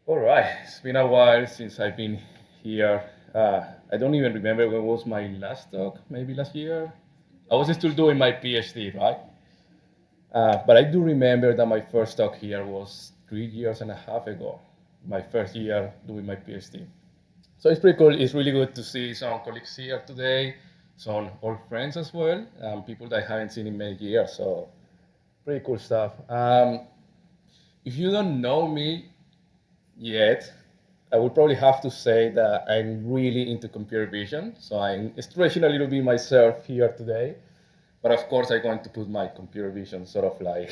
All right, it's been a while since I've been here. I don't even remember when was my last talk, maybe last year. I was still doing my PhD, right? But I do remember that my first talk here was 3 years and a half ago, my first year doing my PhD. So it's pretty cool. It's really good to see some colleagues here today, some old friends as well, people that I haven't seen in many years. So pretty cool stuff. If you don't know me yet, I would probably have to say that I'm really into computer vision. So I'm stretching a little bit myself here today. But of course, I'm going to put my computer vision sort of like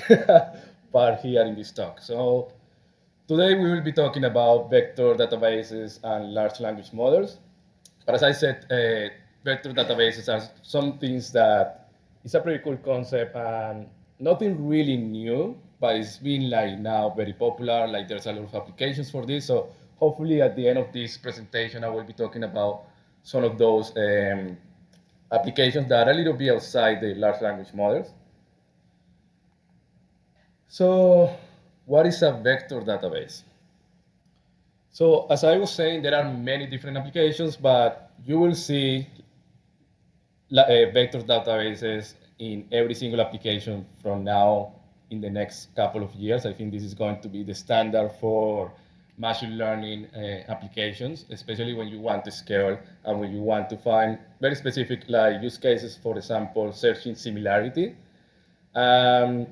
part here in this talk. So today we will be talking about vector databases and large language models. But as I said, vector databases are some things that it's a pretty cool concept and nothing really new, but it's been like now very popular. Like there's a lot of applications for this. So hopefully at the end of this presentation, I will be talking about some of those applications that are a little bit outside the large language models. So what is a vector database? So as I was saying, there are many different applications, but you will see vector databases in every single application from now in the next couple of years. I think this is going to be the standard for machine learning applications, especially when you want to scale and when you want to find very specific like use cases, for example, searching similarity. Um,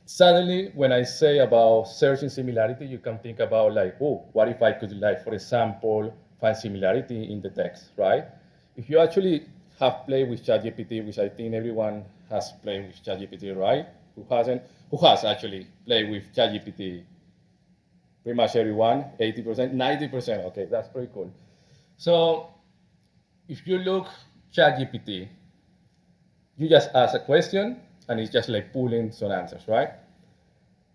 Suddenly, when I say about searching similarity, you can think about like, oh, what if I could like, for example, find similarity in the text, right? If you actually have played with ChatGPT, which I think everyone has played with ChatGPT, right? Who hasn't? Who has actually played with ChatGPT? Pretty much everyone, 80%, 90%. Okay, that's pretty cool. So if you look ChatGPT, you just ask a question and it's just like pulling some answers, right?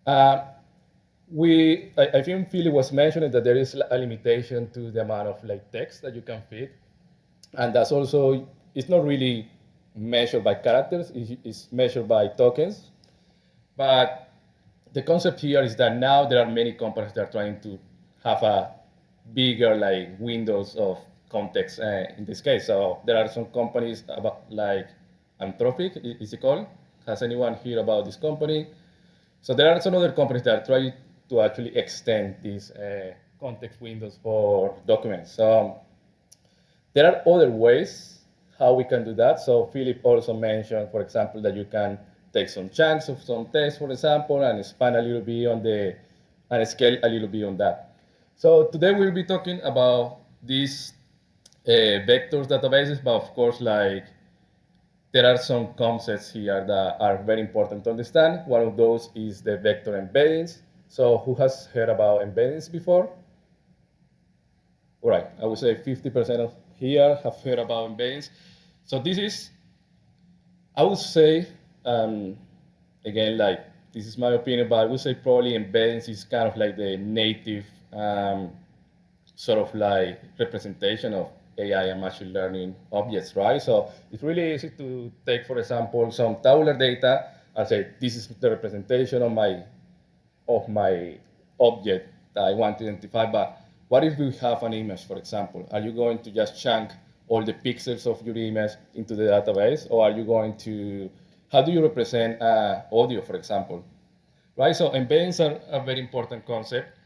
Uh, I think Philip was mentioning that there is a limitation to the amount of like text that you can fit, and that's also it's not really measured by characters; it's measured by tokens. But the concept here is that now there are many companies that are trying to have a bigger like windows of context in this case. So there are some companies about like Anthropic is it called? Has anyone heard about this company? So there are some other companies that are trying to actually extend these context windows for documents. So there are other ways how we can do that. So Philip also mentioned, for example, that you can take some chunks of some text, for example, and expand a little bit on the, and scale a little bit on that. So today we'll be talking about these vectors databases, but of course, like there are some concepts here that are very important to understand. One of those is the vector embeddings. So who has heard about embeddings before? All right, I would say 50% of here have heard about embeddings. So this is, I would say, again, like this is my opinion, but I would say probably embeddings is kind of like the native sort of like representation of AI and machine learning objects, right? So it's really easy to take, for example, some tabular data and say, this is the representation of my object that I want to identify. But what if we have an image, for example? Are you going to just chunk all the pixels of your image into the database? Or are you going to, how do you represent audio, for example? Right, so embeddings are a very important concept.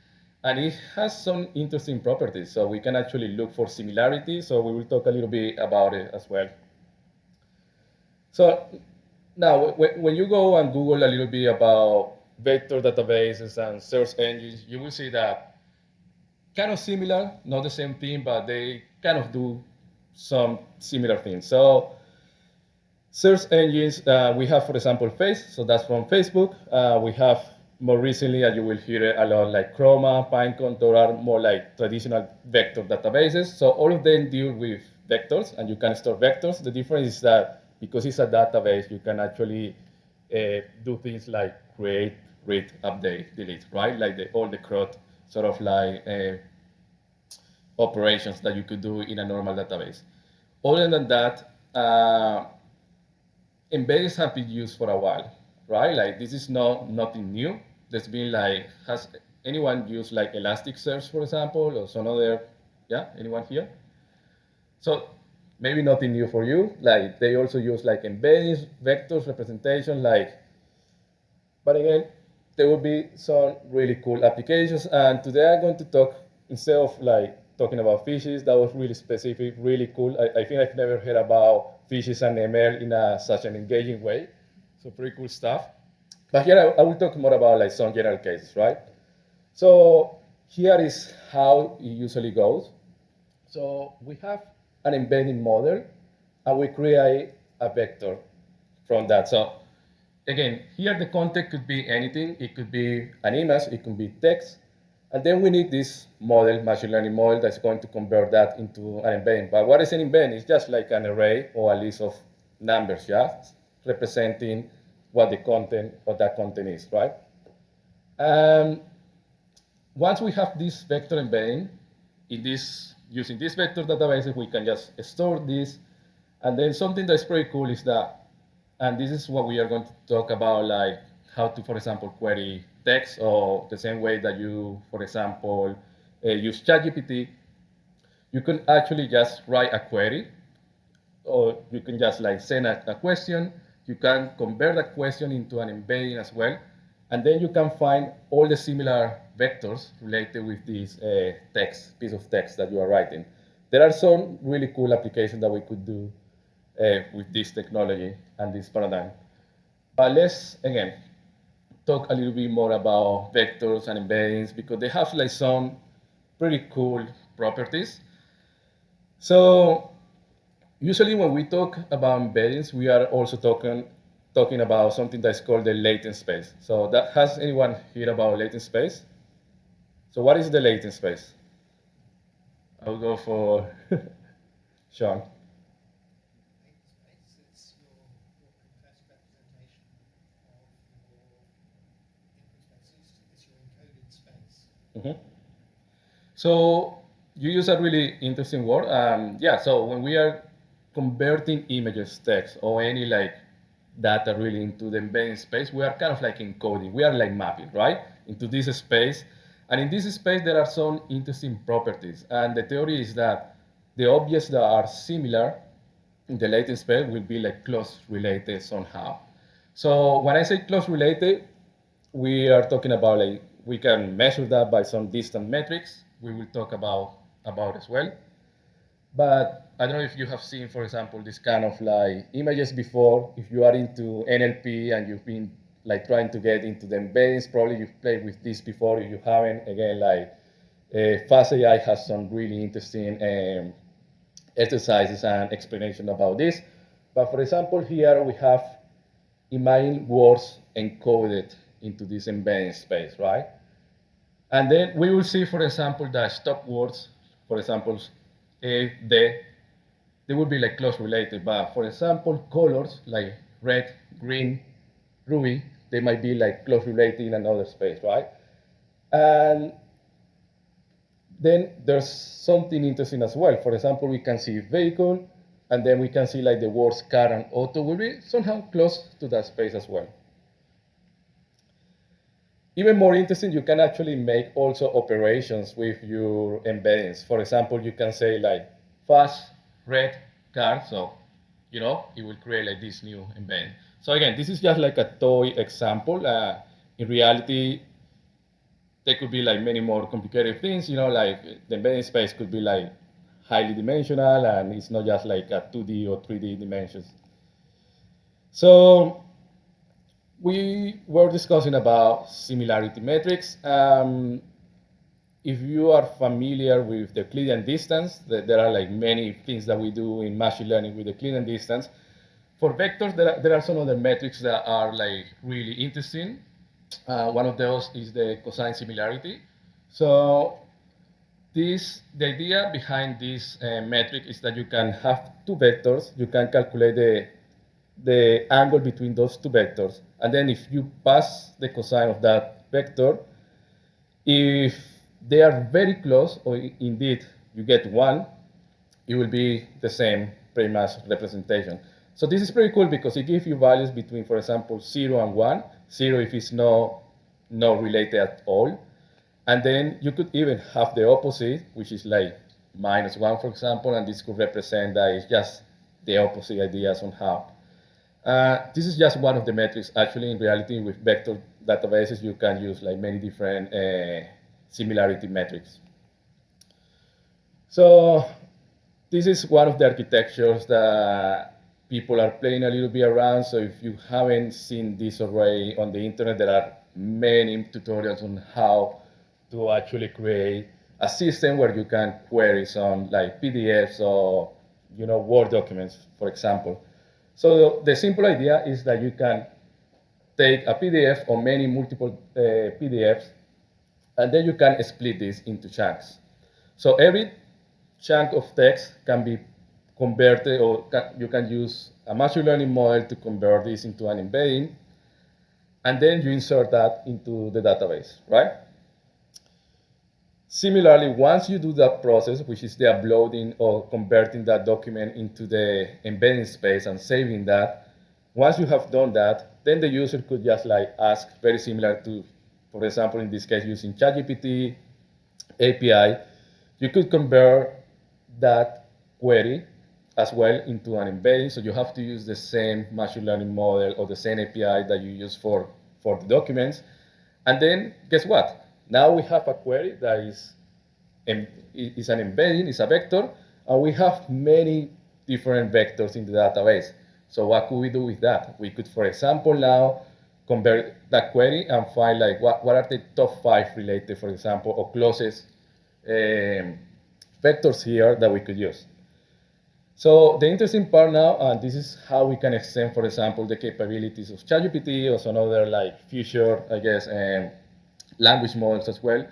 And it has some interesting properties. So we can actually look for similarities. So we will talk a little bit about it as well. So now, when you go and Google a little bit about vector databases and search engines, you will see that kind of similar, not the same thing, but they kind of do some similar things. So search engines, we have, for example, Face. So that's from Facebook. We have more recently, as you will hear it a lot, like Chroma, Pinecone, those are more like traditional vector databases. So all of them deal with vectors, and you can store vectors. The difference is that because it's a database, you can actually do things like create, read, update, delete, right? Like all the CRUD sort of like operations that you could do in a normal database. Other than that, embeddings have been used for a while, right? Like this is nothing new. There's been like anyone use like Elasticsearch, for example, or some other, yeah, anyone here? So maybe nothing new for you. Like they also use like embeddings, vectors, representation, like, but again, there will be some really cool applications. And today I'm going to talk, instead of like talking about fishes, that was really specific, really cool. I think I've never heard about fishes and ML in such an engaging way. So pretty cool stuff. But here I will talk more about like some general cases, right? So here is how it usually goes. So we have an embedding model, and we create a vector from that. So again, here the content could be anything. It could be an image, it could be text. And then we need this model, machine learning model, that's going to convert that into an embedding. But what is an embedding? It's just like an array or a list of numbers, yeah, representing what the content of that content is, right? Once we have this vector embedding, using this vector database, we can just store this. And then something that's pretty cool is that, and this is what we are going to talk about, like how to, for example, query text, or the same way that you, for example, use ChatGPT. You can actually just write a query, or you can just like send a question. You can convert that question into an embedding as well. And then you can find all the similar vectors related with this piece of text that you are writing. There are some really cool applications that we could do with this technology and this paradigm. But let's, again, talk a little bit more about vectors and embeddings, because they have like some pretty cool properties. So usually when we talk about embeddings, we are also talking about something that's called the latent space. So has anyone heard about latent space? So what is the latent space? I'll go for Sean. It's your compressed representation of your input space. It's your encoded space. Mm-hmm. So you use a really interesting word. Yeah, so when we are converting images, text, or any like data really into the embedding space, we are kind of like encoding. We are like mapping, right, into this space. And in this space, there are some interesting properties. And the theory is that the objects that are similar in the latent space will be like close related somehow. So when I say close related, we are talking about like we can measure that by some distant metrics. We will talk about as well. But I don't know if you have seen, for example, this kind of like images before. If you are into NLP and you've been like trying to get into the embeddings, probably you've played with this before. If you haven't, again, like Fast AI has some really interesting exercises and explanation about this. But for example, here we have imagine words encoded into this embedding space, right? And then we will see, for example, that stop words, for example, a, they will be like close related. But for example, colors like red, green, ruby, they might be like close related in another space, right? And then there's something interesting as well. For example, we can see vehicle, and then we can see like the words car and auto will be somehow close to that space as well. Even more interesting, you can actually make also operations with your embeddings. For example, you can say like fast, red, car, so, you know, it will create like this new embedding. So again, this is just like a toy example. In reality, there could be like many more complicated things, you know, like the embedding space could be like highly dimensional, and it's not just like a 2D or 3D dimensions. So we were discussing about similarity metrics. If you are familiar with the Euclidean distance, there are like many things that we do in machine learning with the Euclidean distance. For vectors, there are some other metrics that are like really interesting. One of those is the cosine similarity. So the idea behind this metric is that you can have two vectors. You can calculate the angle between those two vectors. And then if you pass the cosine of that vector, if they are very close, or indeed you get one, it will be the same pretty much representation. So this is pretty cool because it gives you values between, for example, 0 and 1. 0 if it's not related at all. And then you could even have the opposite, which is like -1, for example, and this could represent that it's just the opposite ideas on how. This is just one of the metrics. Actually, in reality, with vector databases, you can use like many different similarity metrics. So this is one of the architectures that people are playing a little bit around. So if you haven't seen this already on the internet, there are many tutorials on how to actually create a system where you can query some like PDFs or Word documents, for example. So the simple idea is that you can take a PDF or many multiple PDFs, and then you can split this into chunks. So every chunk of text can be converted, or you can use a machine learning model to convert this into an embedding, and then you insert that into the database, right? Similarly, once you do that process, which is the uploading or converting that document into the embedding space and saving that, once you have done that, then the user could just like ask, very similar to, for example, in this case, using ChatGPT API, you could convert that query as well into an embedding. So you have to use the same machine learning model or the same API that you use for the documents. And then guess what? Now we have a query that is an embedding, is a vector, and we have many different vectors in the database. So what could we do with that? We could, for example, now convert that query and find like what are the top 5 related, for example, or closest vectors here that we could use. So the interesting part now, and this is how we can extend, for example, the capabilities of ChatGPT or some other like future, I guess, language models as well.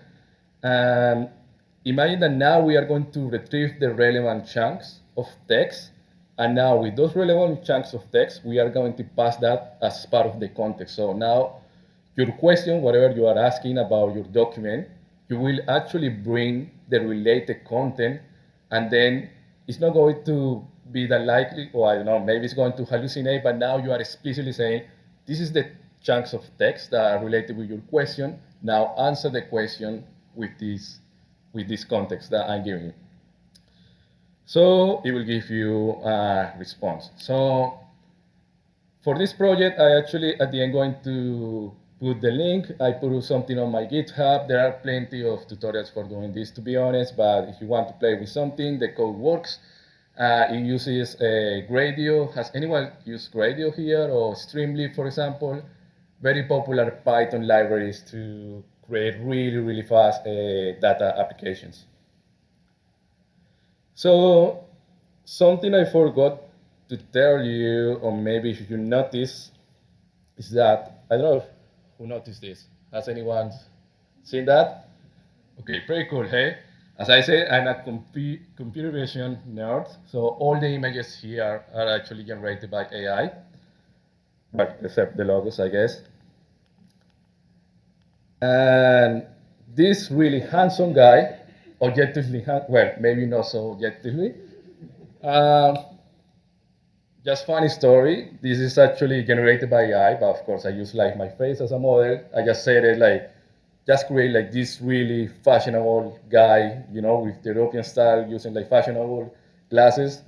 Imagine that now we are going to retrieve the relevant chunks of text. And now with those relevant chunks of text, we are going to pass that as part of the context. So now your question, whatever you are asking about your document, you will actually bring the related content, and then it's not going to be that likely, or I don't know, maybe it's going to hallucinate, but now you are explicitly saying, this is the chunks of text that are related with your question. Now answer the question with this context that I'm giving you. So it will give you a response. So for this project, I actually at the end going to put the link. I put something on my GitHub. There are plenty of tutorials for doing this, to be honest, but if you want to play with something, the code works. It uses Gradio. Has anyone used Gradio here, or Streamlit, for example? Very popular Python libraries to create really, really fast data applications. So something I forgot to tell you, or maybe if you notice, is that, I don't know who noticed this. Has anyone seen that? Okay, pretty cool, hey? As I said, I'm a computer vision nerd, so all the images here are actually generated by AI, but except the logos, I guess. And this really handsome guy, objectively, well, maybe not so objectively. Just funny story. This is actually generated by AI, but of course I use like my face as a model. I just said it like, just create like this really fashionable guy, with the European style, using like fashionable glasses.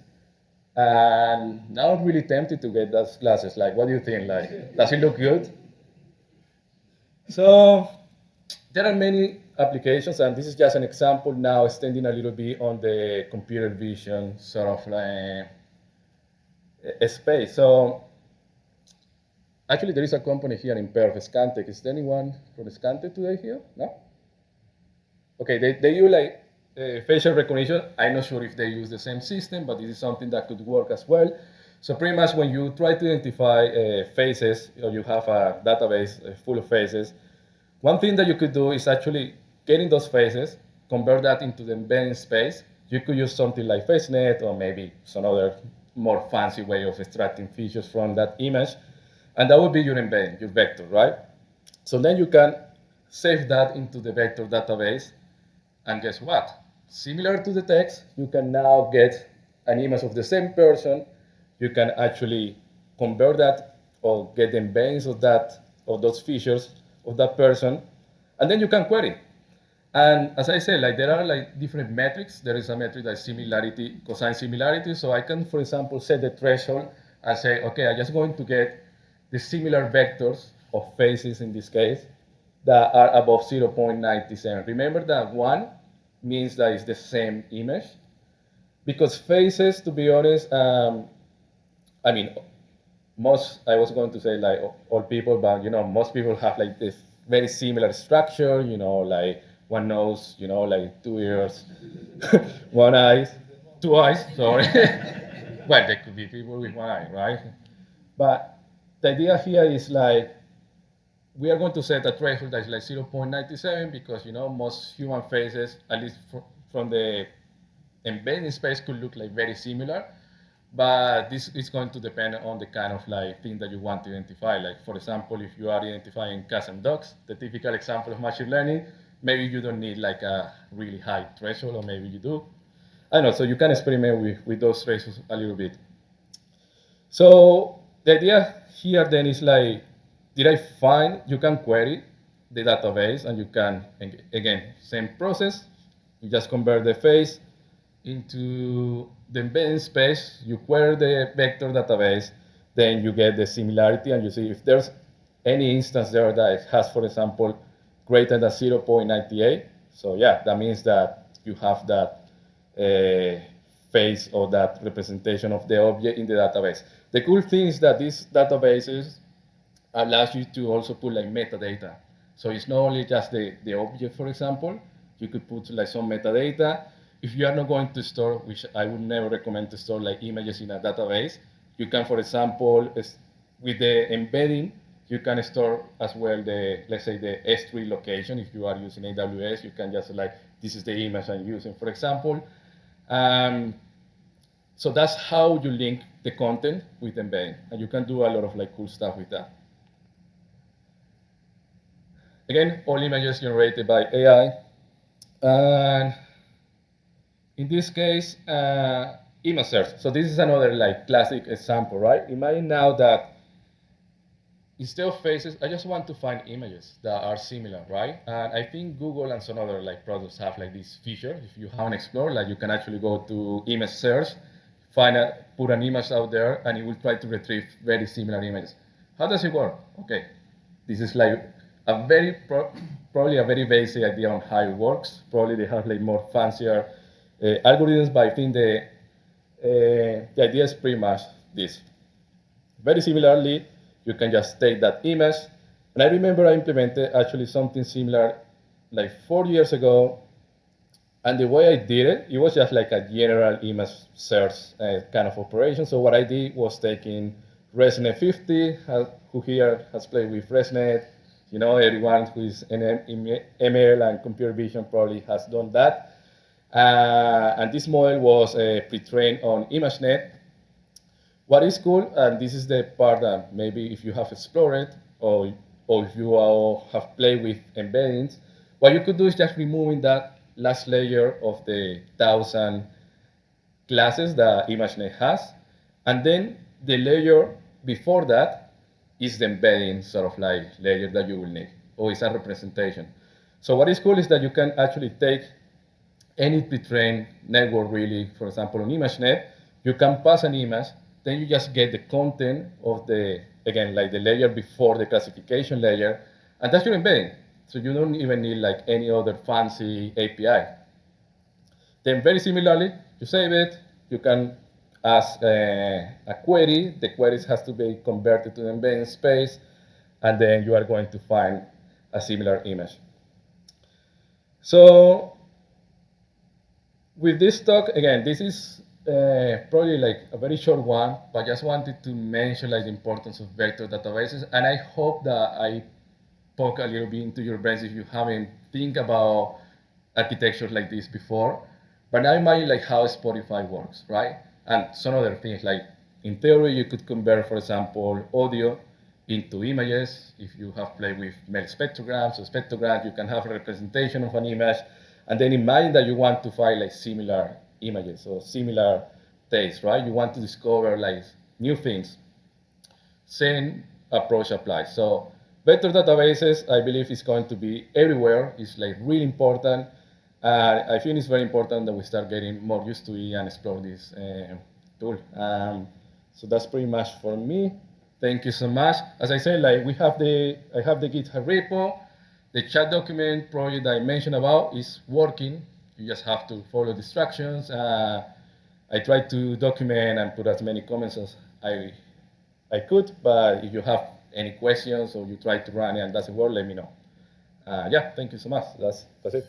And now I'm really tempted to get those glasses. Like, what do you think? Like, does it look good? So there are many applications, and this is just an example now, extending a little bit on the computer vision sort of like space. So actually, there is a company here in Perth, Semantic. Is there anyone from Semantic today here? No? Okay, they use like facial recognition. I'm not sure if they use the same system, but this is something that could work as well. So pretty much when you try to identify faces, or you have a database full of faces, one thing that you could do is actually getting those faces, convert that into the embedding space. You could use something like FaceNet, or maybe some other more fancy way of extracting features from that image. And that would be your embedding, your vector, right? So then you can save that into the vector database. And guess what? Similar to the text, you can now get an image of the same person. You can actually convert that or get the embeddings of those features of that person, and then you can query. And as I said, like there are like different metrics. There is a metric like similarity, cosine similarity. So I can, for example, set the threshold and say, okay, I'm just going to get the similar vectors of faces in this case that are above 0.97. Remember that one means that it's the same image because faces, to be honest, I mean, most I was going to say like all people, but most people have like this very similar structure. Like one nose, like two ears, one eye, two eyes. Sorry. Well, there could be people with one eye, right? But the idea here is like we are going to set a threshold that is like 0.97 because most human faces, at least from the embedding space, could look like very similar. But this is going to depend on the kind of like thing that you want to identify. Like for example, if you are identifying cats and dogs, the typical example of machine learning, maybe you don't need like a really high threshold, or maybe you do. I don't know. So you can experiment with those thresholds a little bit. So the idea here then is like, did I find, you can query the database and you can, again, same process. You just convert the face into the embedding space, you query the vector database, then you get the similarity and you see if there's any instance there that has, for example, greater than 0.98. So yeah, that means that you have that face or that representation of the object in the database. The cool thing is that these databases allows you to also put like metadata. So it's not only just the object, for example, you could put like some metadata. If you are not going to store, which I would never recommend to store like images in a database, you can, for example, with the embedding, you can store as well the, let's say the S3 location. If you are using AWS, you can just like, this is the image I'm using, for example. So that's how you link the content with embedding. And you can do a lot of like cool stuff with that. Again, all images generated by AI. And in this case, image search. So this is another like classic example, right? Imagine now that instead of faces, I just want to find images that are similar, right? And I think Google and some other like products have like this feature. If you haven't explored, like you can actually go to image search, put an image out there, and it will try to retrieve very similar images. How does it work? Okay, this is like a probably a very basic idea on how it works. Probably they have like more fancier algorithms, but I think the idea is pretty much this. Very similarly, you can just take that image. And I remember I implemented actually something similar like 4 years ago. And the way I did it, it was just like a general image search kind of operation. So what I did was taking ResNet 50, who here has played with ResNet. Everyone who is in ML and computer vision probably has done that. And this model was pre-trained on ImageNet. What is cool, and this is the part that maybe if you have explored or if you have played with embeddings, what you could do is just removing that last layer of the 1,000 classes that ImageNet has, and then the layer before that is the embedding sort of like layer that you will need, or it's a representation. So what is cool is that you can actually take any pre-trained network really, for example, on ImageNet, you can pass an image, then you just get the content of the, again, like the layer before the classification layer, and that's your embedding. So you don't even need like any other fancy API. Then very similarly, you save it, you can ask a query, the queries has to be converted to the embedding space, and then you are going to find a similar image. So with this talk, again, this is probably like a very short one, but just wanted to mention like the importance of vector databases, and I hope that I poke a little bit into your brains if you haven't think about architectures like this before. But now imagine like how Spotify works, right? And some other things like in theory you could convert, for example, audio into images. If you have played with mel spectrograms or spectrograms, you can have a representation of an image. And then imagine that you want to find like similar images or similar tastes, right? You want to discover like new things. Same approach applies. So vector databases, I believe, is going to be everywhere. It's like really important. I think it's very important that we start getting more used to it and explore this tool. So that's pretty much for me. Thank you so much. As I said, like I have the GitHub repo. The chat document project I mentioned about is working. You just have to follow the instructions. I tried to document and put as many comments as I could, but if you have any questions or you try to run it and doesn't work, let me know. Yeah, thank you so much. That's it.